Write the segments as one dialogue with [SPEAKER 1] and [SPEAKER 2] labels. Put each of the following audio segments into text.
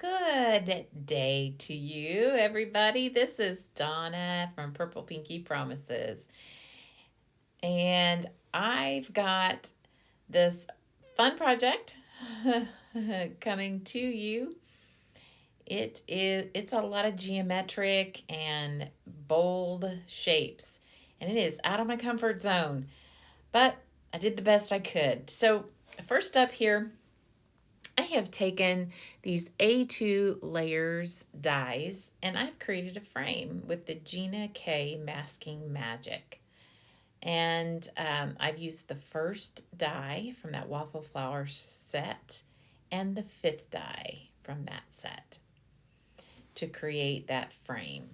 [SPEAKER 1] Good day to you, everybody. This is Donna from Purple Pinky Promises. And I've got this fun project coming to you. It's a lot of geometric and bold shapes, and it is out of my comfort zone, but I did the best I could. So, first up here, I have taken these A2 layers dies and I've created a frame with the Gina K Masking Magic. And I've used the first die from that Waffle Flower set and the fifth die from that set to create that frame.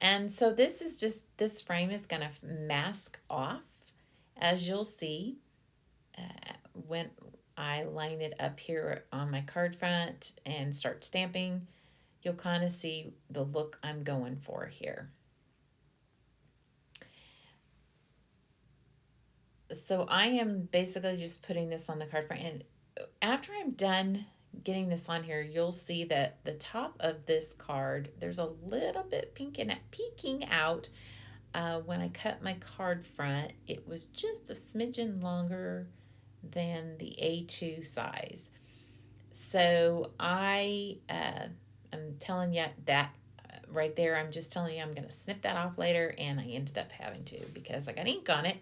[SPEAKER 1] And so this frame is going to mask off, as you'll see when I line it up here on my card front and start stamping. You'll kind of see the look I'm going for here. So I am basically just putting this on the card front, and after I'm done getting this on here, you'll see that the top of this card, there's a little bit peeking out. When I cut my card front, it was just a smidgen longer than the A2 size. So I'm telling you that right there. I'm just telling you I'm going to snip that off later, and I ended up having to because I got ink on it.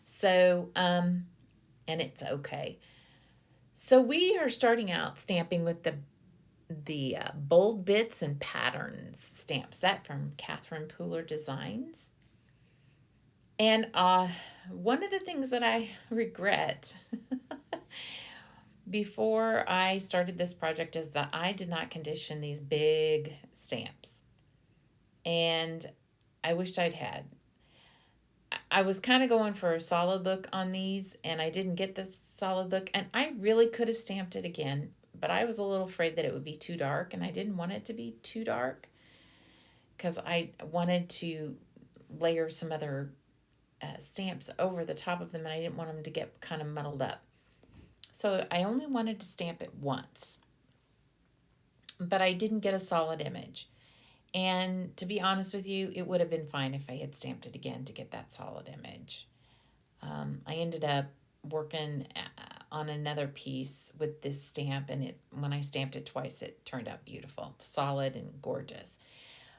[SPEAKER 1] So, and it's okay. So we are starting out stamping with the bold bits and patterns stamp set from Catherine Pooler Designs. And one of the things that I regret before I started this project is that I did not condition these big stamps. And I wished I'd had. I was kind of going for a solid look on these, and I didn't get the solid look. And I really could have stamped it again, but I was a little afraid that it would be too dark, and I didn't want it to be too dark because I wanted to layer some other stamps over the top of them, and I didn't want them to get kind of muddled up. So I only wanted to stamp it once, but I didn't get a solid image. And to be honest with you, it would have been fine if I had stamped it again to get that solid image. I ended up working on another piece with this stamp, and when I stamped it twice, it turned out beautiful, solid and gorgeous.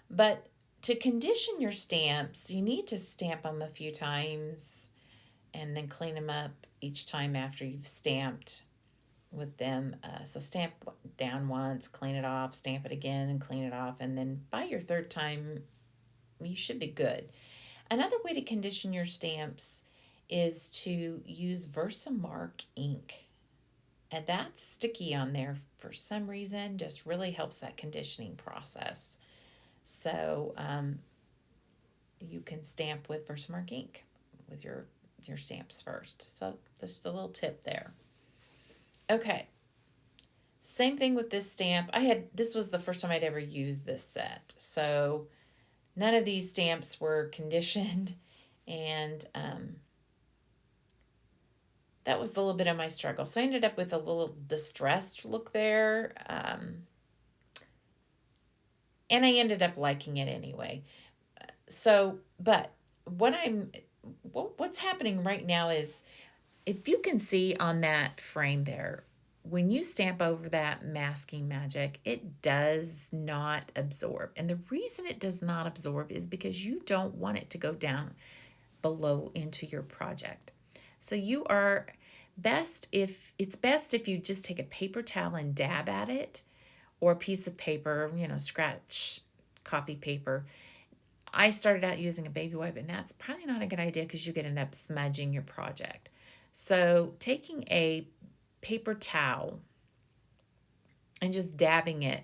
[SPEAKER 1] But to condition your stamps, you need to stamp them a few times and then clean them up each time after you've stamped with them. So stamp down once, clean it off, stamp it again and clean it off, and then by your third time you should be good. Another way to condition your stamps is to use Versamark ink, and that's sticky on there for some reason, just really helps that conditioning process. So you can stamp with Versamark ink with your stamps first. So just a little tip there. Okay, same thing with this stamp. This was the first time I'd ever used this set, so none of these stamps were conditioned, and that was a little bit of my struggle. So I ended up with a little distressed look there, and I ended up liking it anyway. So, but what's happening right now is, if you can see on that frame there, when you stamp over that masking magic, it does not absorb. And the reason it does not absorb is because you don't want it to go down below into your project. So it's best if you just take a paper towel and dab at it, or a piece of paper, scratch copy paper. I started out using a baby wipe, and that's probably not a good idea because you could end up smudging your project. So taking a paper towel and just dabbing it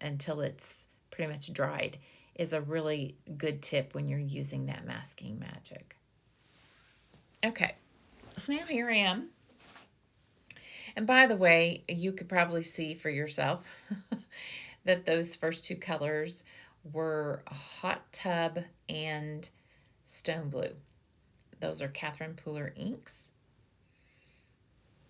[SPEAKER 1] until it's pretty much dried is a really good tip when you're using that masking magic. Okay, so now here I am. And by the way, you could probably see for yourself that those first two colors were Hot Tub and Stone Blue. Those are Catherine Pooler inks.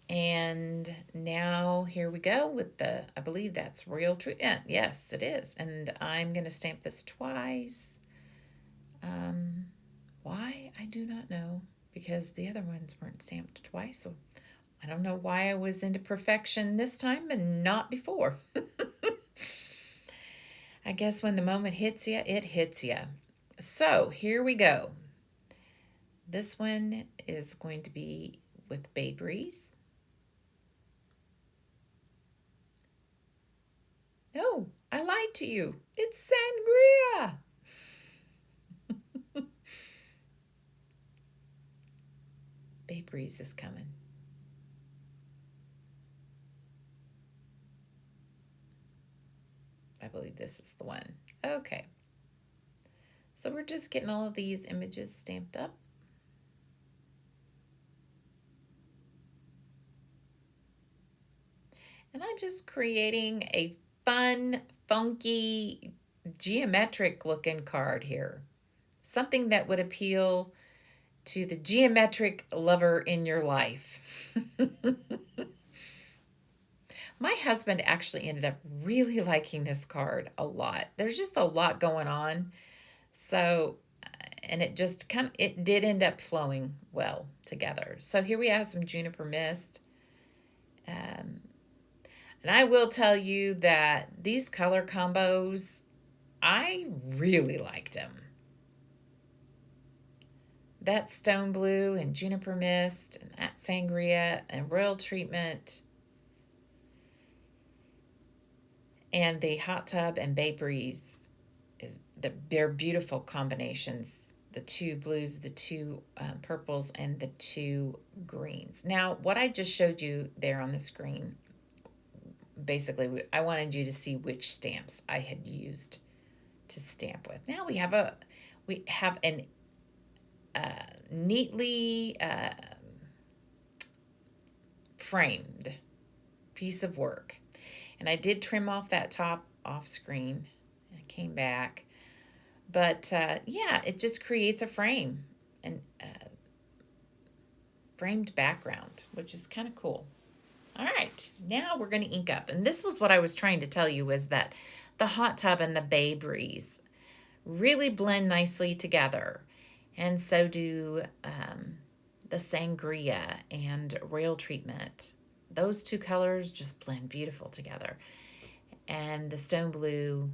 [SPEAKER 1] And now here we go with the, I believe that's Real Treatment. Yes, it is. And I'm going to stamp this twice. Why? I do not know, because the other ones weren't stamped twice. So I don't know why I was into perfection this time and not before. I guess when the moment hits you, it hits you. So here we go. This one is going to be with Bay Breeze. No, I lied to you. It's Sangria. Bay Breeze is coming. I believe this is the one. Okay. So we're just getting all of these images stamped up. And I'm just creating a fun, funky, geometric looking card here. Something that would appeal to the geometric lover in your life. My husband actually ended up really liking this card a lot. There's just a lot going on. So, and it just it did end up flowing well together. So here we have some Juniper Mist. And I will tell you that these color combos, I really liked them. That Stone Blue and Juniper Mist and that Sangria and Royal Treatment and the Hot Tub and Bay Breeze, they're beautiful combinations. The two blues, the two purples, and the two greens. Now, what I just showed you there on the screen, basically, I wanted you to see which stamps I had used to stamp with. Now we have an neatly framed piece of work. And I did trim off that top off screen. I came back. But yeah, it just creates a frame and framed background, which is kind of cool. All right, now we're going to ink up. And this was what I was trying to tell you, is that the Hot Tub and the Bay Breeze really blend nicely together. And so do the Sangria and Royal Treatment. Those two colors just blend beautiful together. And the Stone Blue,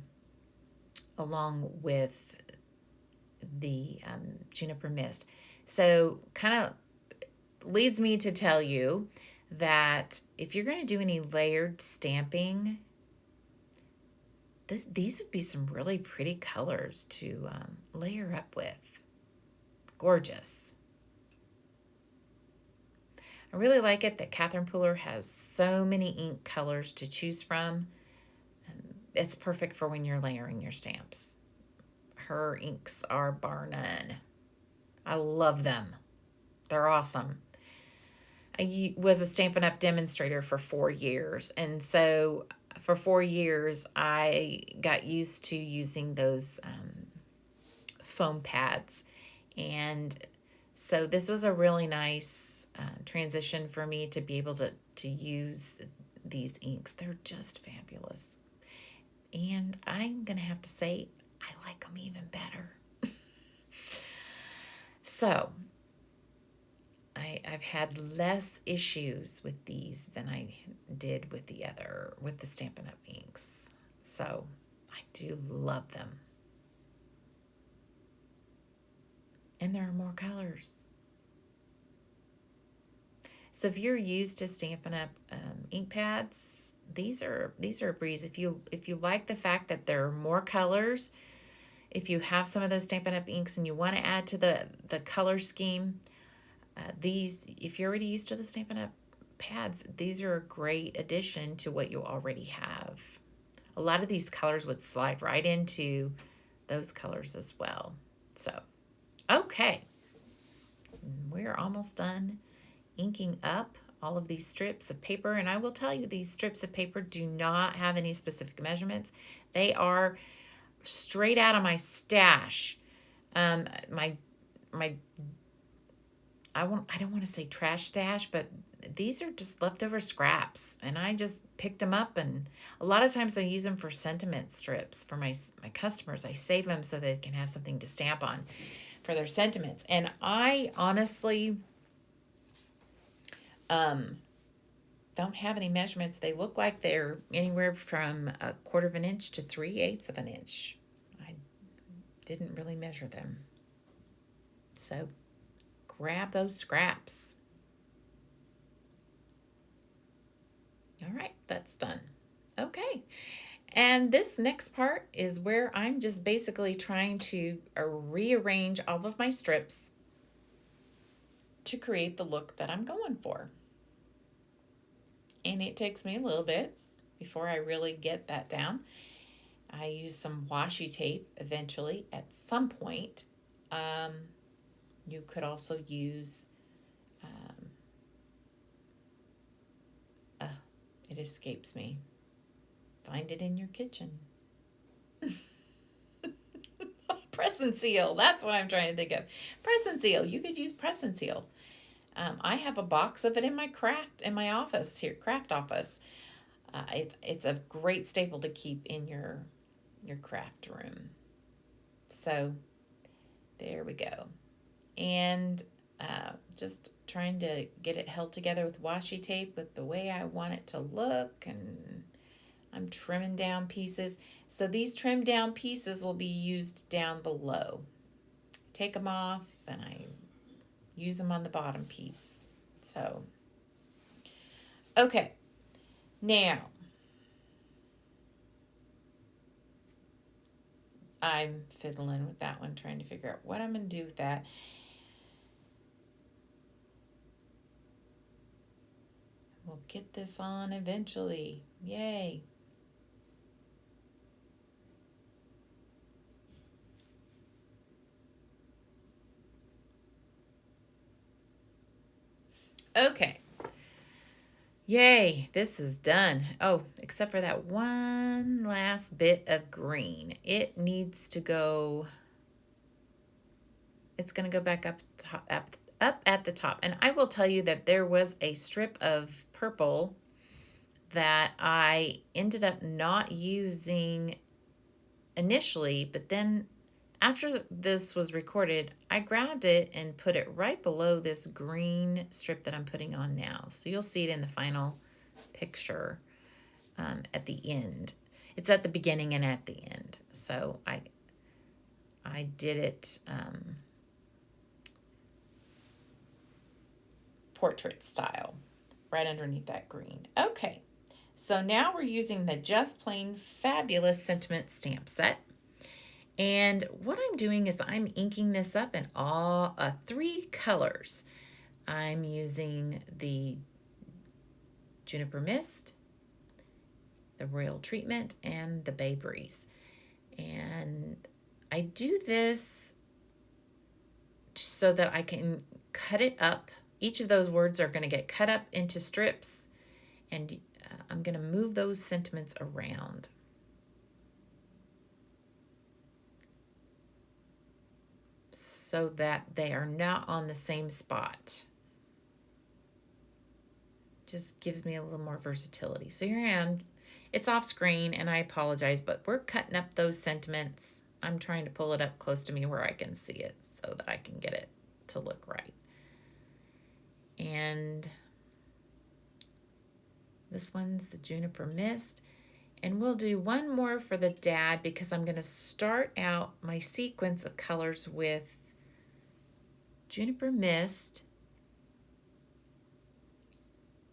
[SPEAKER 1] along with the Juniper Mist. So kind of leads me to tell you that if you're going to do any layered stamping, these would be some really pretty colors to layer up with. Gorgeous. I really like it that Catherine Pooler has so many ink colors to choose from. It's perfect for when you're layering your stamps. Her inks are bar none. I love them. They're awesome. I was a Stampin' Up! Demonstrator for 4 years. And so for 4 years, I got used to using those foam pads. And so this was a really nice transition for me to be able to use these inks. They're just fabulous. And I'm going to have to say, I like them even better. So I've had less issues with these than I did with the Stampin' Up! Inks. So I do love them. And there are more colors. So if you're used to Stampin' Up! Ink pads, these are a breeze. If you like the fact that there are more colors, if you have some of those Stampin' Up! Inks and you want to add to the color scheme, if you're already used to the Stampin' Up! Pads, these are a great addition to what you already have. A lot of these colors would slide right into those colors as well. So, okay. We're almost done inking up all of these strips of paper. And I will tell you, these strips of paper do not have any specific measurements. They are straight out of my stash. I don't want to say trash stash, but these are just leftover scraps, and I just picked them up, and a lot of times I use them for sentiment strips for my customers. I save them so they can have something to stamp on for their sentiments. And I honestly don't have any measurements. They look like they're anywhere from 1/4 of an inch to 3/8 of an inch. I didn't really measure them. So grab those scraps. All right, that's done. Okay. And this next part is where I'm just basically trying to rearrange all of my strips to create the look that I'm going for. And it takes me a little bit before I really get that down. I use some washi tape eventually at some point. You could also use, it escapes me. Find it in your kitchen. Press and seal. That's what I'm trying to think of. Press and seal. You could use press and seal. I have a box of it in my office here, craft office. It's a great staple to keep in your craft room. So there we go. And just trying to get it held together with washi tape with the way I want it to look, and I'm trimming down pieces. So these trimmed down pieces will be used down below. Take them off and I use them on the bottom piece. So, okay, now I'm fiddling with that one, trying to figure out what I'm going to do with that. We'll get this on eventually. Yay. Okay. Yay, this is done. Oh, except for that one last bit of green. It needs to go, it's going to go back up at the top. And I will tell you that there was a strip of purple that I ended up not using initially, but then after this was recorded, I grabbed it and put it right below this green strip that I'm putting on now. So you'll see it in the final picture at the end. It's at the beginning and at the end. So I did it portrait style right underneath that green. Okay, so now we're using the Just Plain Fabulous Sentiment Stamp Set. And what I'm doing is I'm inking this up in all 3 colors. I'm using the Juniper Mist, the Royal Treatment, and the Bay Breeze. And I do this so that I can cut it up. Each of those words are going to get cut up into strips, and I'm going to move those sentiments around. So that they are not on the same spot. Just gives me a little more versatility. So here I am. It's off screen and I apologize, but we're cutting up those sentiments. I'm trying to pull it up close to me where I can see it so that I can get it to look right. And this one's the Juniper Mist. And we'll do one more for the dad because I'm going to start out my sequence of colors with Juniper Mist,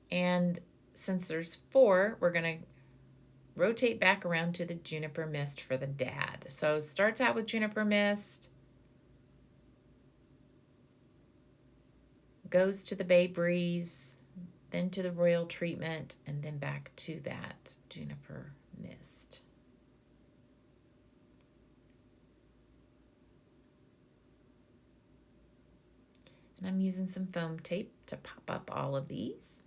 [SPEAKER 1] and since there's 4, we're going to rotate back around to the Juniper Mist for the dad. So starts out with Juniper Mist, goes to the Bay Breeze, then to the Royal Treatment, and then back to that Juniper Mist. And I'm using some foam tape to pop up all of these.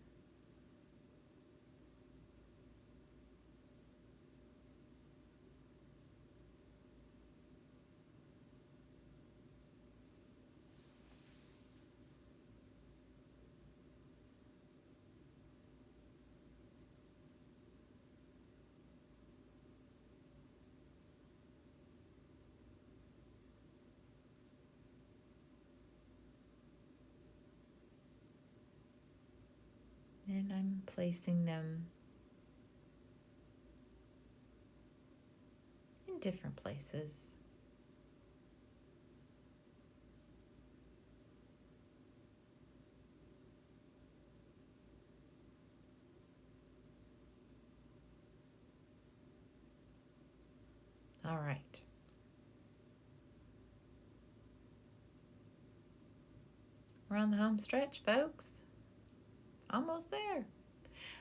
[SPEAKER 1] placing them in different places. All right. We're on the home stretch, folks. Almost there.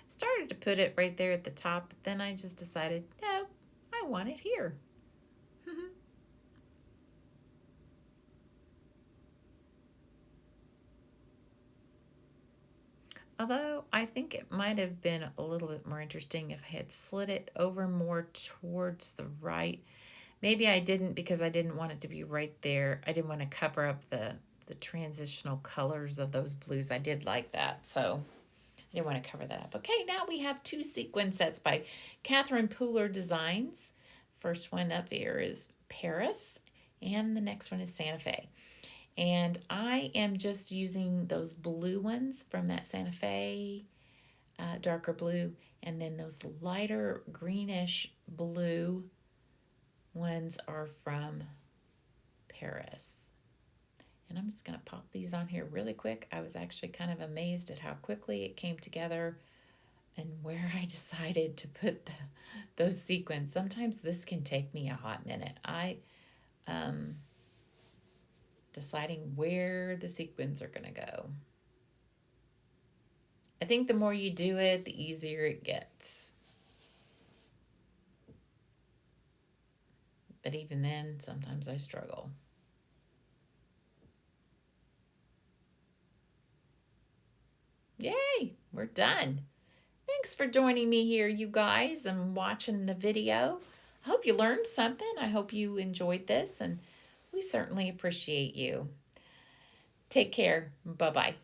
[SPEAKER 1] Started to put it right there at the top, but then I just decided, no, I want it here. Although I think it might have been a little bit more interesting if I had slid it over more towards the right. Maybe I didn't because I didn't want it to be right there. I didn't want to cover up the transitional colors of those blues. I did like that, so I didn't want to cover that up. Okay, now we have 2 sequin sets by Catherine Pooler Designs. First one up here is Paris, and the next one is Santa Fe. And I am just using those blue ones from that Santa Fe, darker blue, and then those lighter greenish blue ones are from Paris. And I'm just going to pop these on here really quick. I was actually kind of amazed at how quickly it came together and where I decided to put those sequins. Sometimes this can take me a hot minute. Deciding where the sequins are going to go. I think the more you do it, the easier it gets. But even then, sometimes I struggle. Yay, we're done. Thanks for joining me here, you guys, and watching the video. I hope you learned something. I hope you enjoyed this, and we certainly appreciate you. Take care. Bye-bye.